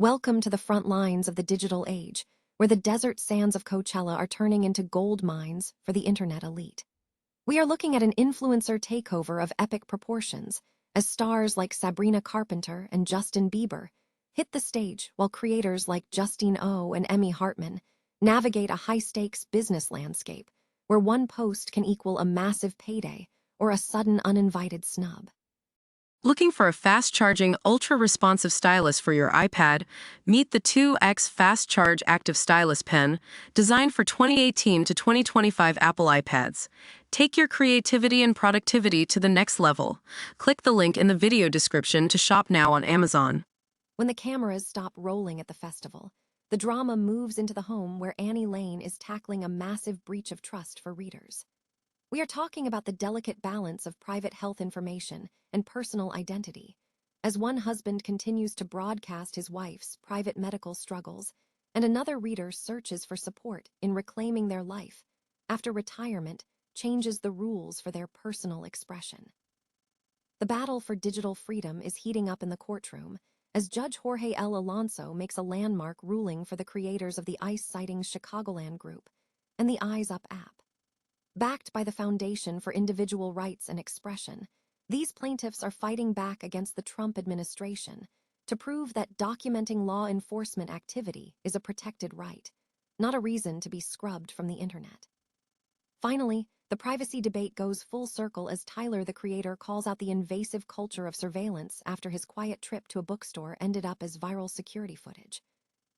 Welcome to the front lines of the digital age, where the desert sands of Coachella are turning into gold mines for the internet elite. We are looking at an influencer takeover of epic proportions, as stars like Sabrina Carpenter and Justin Bieber hit the stage while creators like Justine O and Emmy Hartman navigate a high-stakes business landscape where one post can equal a massive payday or a sudden uninvited snub. Looking for a fast-charging, ultra-responsive stylus for your iPad? Meet the 2X Fast Charge Active Stylus Pen, designed for 2018 to 2025 Apple iPads. Take your creativity and productivity to the next level. Click the link in the video description to shop now on Amazon. When the cameras stop rolling at the festival, the drama moves into the home where Annie Lane is tackling a massive breach of trust for readers. We are talking about the delicate balance of private health information and personal identity, as one husband continues to broadcast his wife's private medical struggles, and another reader searches for support in reclaiming their life after retirement changes the rules for their personal expression. The battle for digital freedom is heating up in the courtroom as Judge Jorge L. Alonso makes a landmark ruling for the creators of the ICE Sightings Chicagoland Group and the Eyes Up app. Backed by the Foundation for Individual Rights and Expression, these plaintiffs are fighting back against the Trump administration to prove that documenting law enforcement activity is a protected right, not a reason to be scrubbed from the internet. Finally, the privacy debate goes full circle as Tyler, the creator, calls out the invasive culture of surveillance after his quiet trip to a bookstore ended up as viral security footage.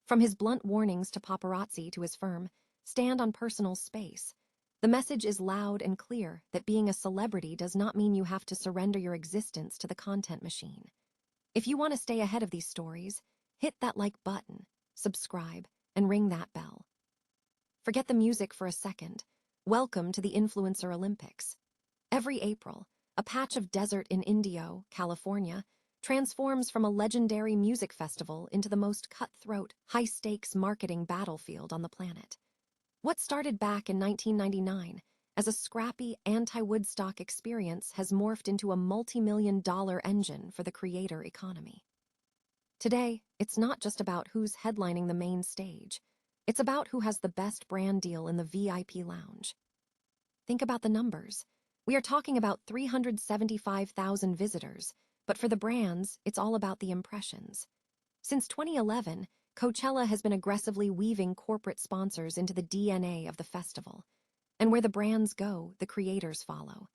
From his blunt warnings to paparazzi to his firm stand on personal space, the message is loud and clear that being a celebrity does not mean you have to surrender your existence to the content machine. If you want to stay ahead of these stories, hit that like button, subscribe, and ring that bell. Forget the music for a second. Welcome to the Influencer Olympics. Every April, a patch of desert in Indio, California, transforms from a legendary music festival into the most cutthroat, high-stakes marketing battlefield on the planet. What started back in 1999 as a scrappy anti-Woodstock experience has morphed into a multi-million-dollar engine for the creator economy. Today, it's not just about who's headlining the main stage. It's about who has the best brand deal in the VIP lounge. Think about the numbers. We are talking about 375,000 visitors, but for the brands, it's all about the impressions. Since 2011, Coachella has been aggressively weaving corporate sponsors into the DNA of the festival. And where the brands go, the creators follow.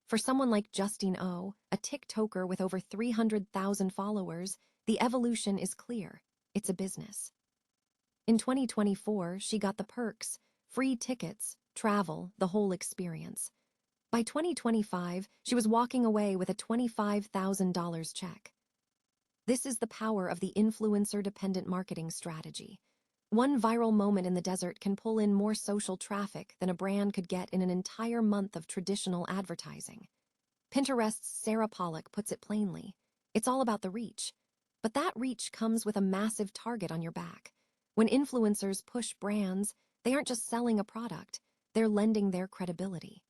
For someone like Justine O, a TikToker with over 300,000 followers, the evolution is clear. It's a business. In 2024, she got the perks, free tickets, travel, the whole experience. By 2025, she was walking away with a $25,000 check. This is the power of the influencer-dependent marketing strategy. One viral moment in the desert can pull in more social traffic than a brand could get in an entire month of traditional advertising. Pinterest's Sarah Pollock puts it plainly. It's all about the reach. But that reach comes with a massive target on your back. When influencers push brands, they aren't just selling a product, they're lending their credibility.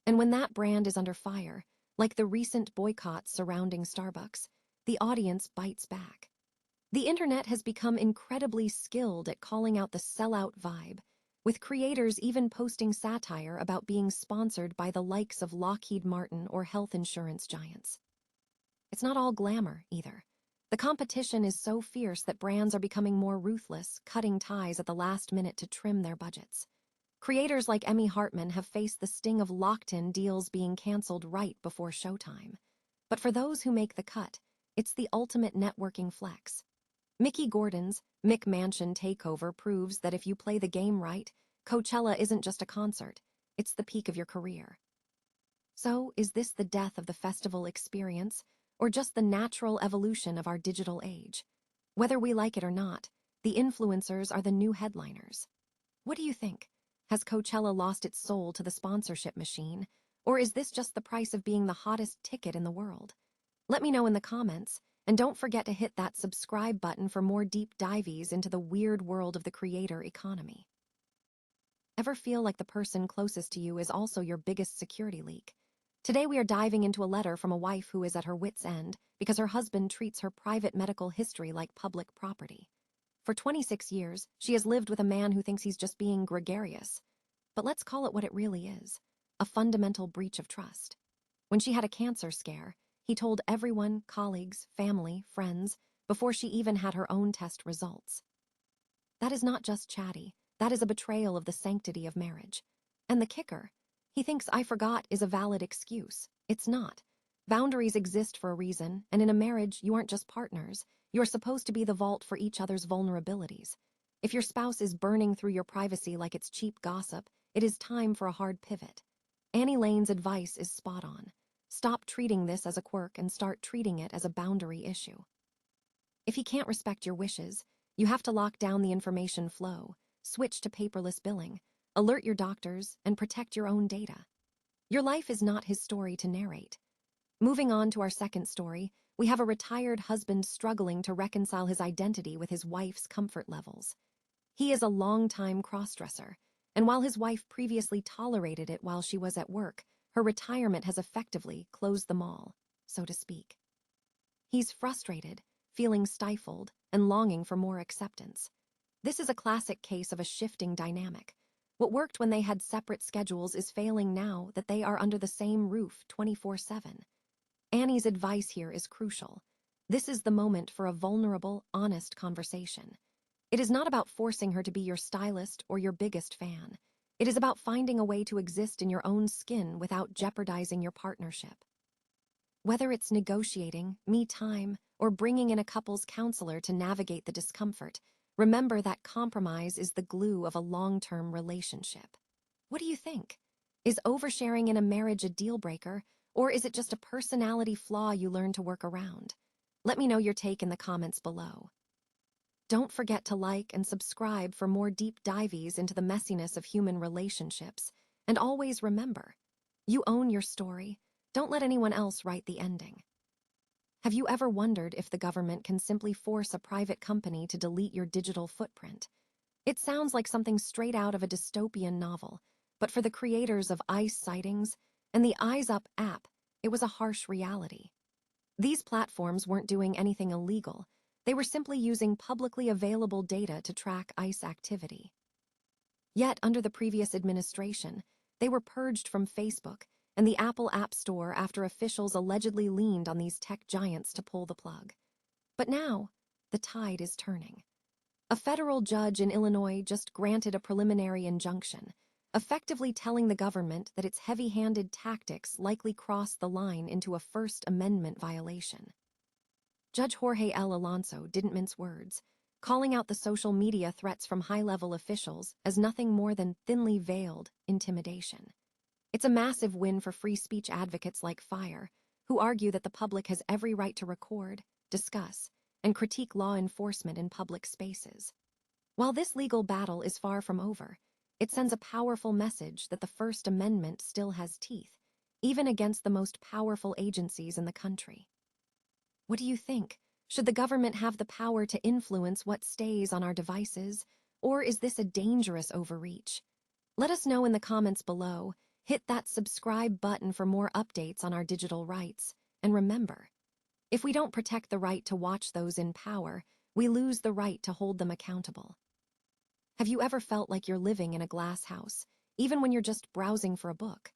And when that brand is under fire, like the recent boycotts surrounding Starbucks, the audience bites back. The internet has become incredibly skilled at calling out the sellout vibe, with creators even posting satire about being sponsored by the likes of Lockheed Martin or health insurance giants. It's not all glamour, either. The competition is so fierce that brands are becoming more ruthless, cutting ties at the last minute to trim their budgets. Creators like Emmy Hartman have faced the sting of locked-in deals being canceled right before showtime. But for those who make the cut, it's the ultimate networking flex. Mickey Gordon's McMansion takeover proves that if you play the game right, Coachella isn't just a concert, it's the peak of your career. So, is this the death of the festival experience, or just the natural evolution of our digital age? Whether we like it or not, the influencers are the new headliners. What do you think? Has Coachella lost its soul to the sponsorship machine, or is this just the price of being the hottest ticket in the world? Let me know in the comments, and don't forget to hit that subscribe button for more deep dives into the weird world of the creator economy. Ever feel like the person closest to you is also your biggest security leak? Today we are diving into a letter from a wife who is at her wit's end because her husband treats her private medical history like public property. For 26 years, she has lived with a man who thinks he's just being gregarious. But let's call it what it really is, a fundamental breach of trust. When she had a cancer scare, he told everyone, colleagues, family, friends, before she even had her own test results. That is not just chatty, that is a betrayal of the sanctity of marriage. And the kicker, he thinks "I forgot" is a valid excuse. It's not. Boundaries exist for a reason, and in a marriage, you aren't just partners. You're supposed to be the vault for each other's vulnerabilities. If your spouse is burning through your privacy like it's cheap gossip, it is time for a hard pivot. Annie Lane's advice is spot on. Stop treating this as a quirk and start treating it as a boundary issue. If he can't respect your wishes, you have to lock down the information flow, switch to paperless billing, alert your doctors, and protect your own data. Your life is not his story to narrate. Moving on to our second story, we have a retired husband struggling to reconcile his identity with his wife's comfort levels. He is a longtime crossdresser, and while his wife previously tolerated it while she was at work, her retirement has effectively closed them all, so to speak. He's frustrated, feeling stifled, and longing for more acceptance. This is a classic case of a shifting dynamic. What worked when they had separate schedules is failing now that they are under the same roof 24/7. Annie's advice here is crucial. This is the moment for a vulnerable, honest conversation. It is not about forcing her to be your stylist or your biggest fan. It is about finding a way to exist in your own skin without jeopardizing your partnership. Whether it's negotiating, me time, or bringing in a couples counselor to navigate the discomfort, remember that compromise is the glue of a long-term relationship. What do you think? Is oversharing in a marriage a deal breaker, or is it just a personality flaw you learn to work around? Let me know your take in the comments below. Don't forget to like and subscribe for more deep dives into the messiness of human relationships. And always remember, you own your story. Don't let anyone else write the ending. Have you ever wondered if the government can simply force a private company to delete your digital footprint? It sounds like something straight out of a dystopian novel, but for the creators of ICE sightings and the Eyes Up app, it was a harsh reality. These platforms weren't doing anything illegal. They were simply using publicly available data to track ICE activity. Yet, under the previous administration, they were purged from Facebook and the Apple App Store after officials allegedly leaned on these tech giants to pull the plug. But now, the tide is turning. A federal judge in Illinois just granted a preliminary injunction, effectively telling the government that its heavy-handed tactics likely cross the line into a First Amendment violation. Judge Jorge L. Alonso didn't mince words, calling out the social media threats from high-level officials as nothing more than thinly veiled intimidation. It's a massive win for free speech advocates like Fire, who argue that the public has every right to record, discuss, and critique law enforcement in public spaces. While this legal battle is far from over, it sends a powerful message that the First Amendment still has teeth, even against the most powerful agencies in the country. What do you think? Should the government have the power to influence what stays on our devices, or is this a dangerous overreach? Let us know in the comments below. Hit that subscribe button for more updates on our digital rights. And remember, if we don't protect the right to watch those in power, we lose the right to hold them accountable. Have you ever felt like you're living in a glass house, even when you're just browsing for a book?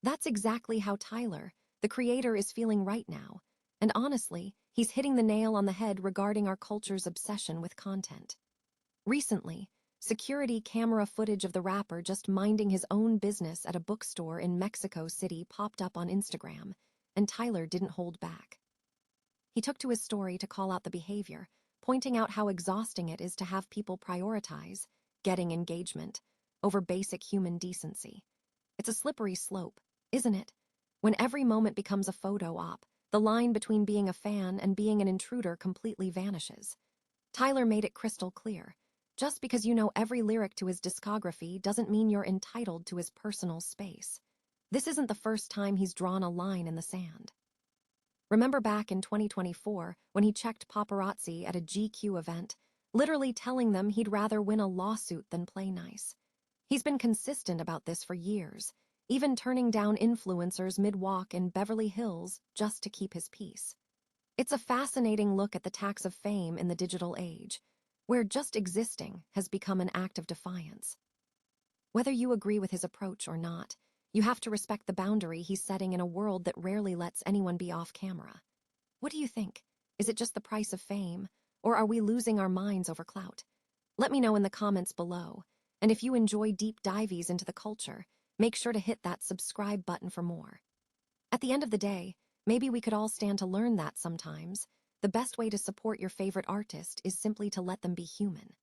That's exactly how Tyler, the creator, is feeling right now. And honestly, he's hitting the nail on the head regarding our culture's obsession with content. Recently, security camera footage of the rapper just minding his own business at a bookstore in Mexico City popped up on Instagram, and Tyler didn't hold back. He took to his story to call out the behavior, pointing out how exhausting it is to have people prioritize getting engagement over basic human decency. It's a slippery slope, isn't it? When every moment becomes a photo op, the line between being a fan and being an intruder completely vanishes. Tyler made it crystal clear. Just because you know every lyric to his discography doesn't mean you're entitled to his personal space. This isn't the first time he's drawn a line in the sand. Remember back in 2024 when he checked paparazzi at a GQ event, literally telling them he'd rather win a lawsuit than play nice. He's been consistent about this for years. even turning down influencers mid-walk in Beverly Hills just to keep his peace. It's a fascinating look at the tax of fame in the digital age, where just existing has become an act of defiance. Whether you agree with his approach or not, you have to respect the boundary he's setting in a world that rarely lets anyone be off camera. What do you think? Is it just the price of fame, or are we losing our minds over clout? Let me know in the comments below, and if you enjoy deep dives into the culture, make sure to hit that subscribe button for more. At the end of the day, maybe we could all stand to learn that sometimes the best way to support your favorite artist is simply to let them be human.